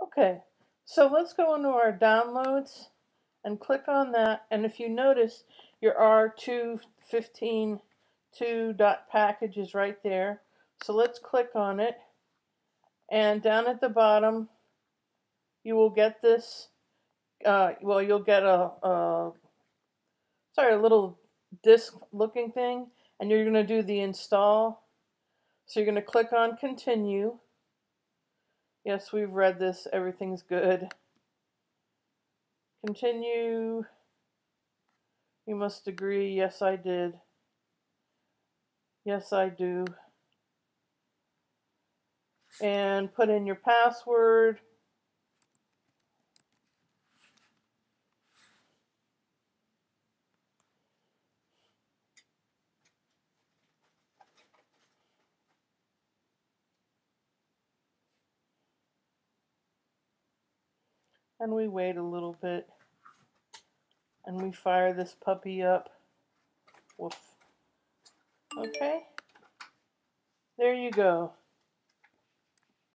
Okay, so let's go into our downloads and click on that. And if you notice, your R215.2.package is right there. So let's click on it. And down at the bottom, you will get this. Well, you'll get a little disk-looking thing, and you're going to do the install. So you're going to click on Continue. Yes, we've read this. Everything's good. Continue. You must agree. Yes, I did. Yes, I do. And put in your password. And we wait a little bit. And we fire this puppy up. Woof. Okay. There you go.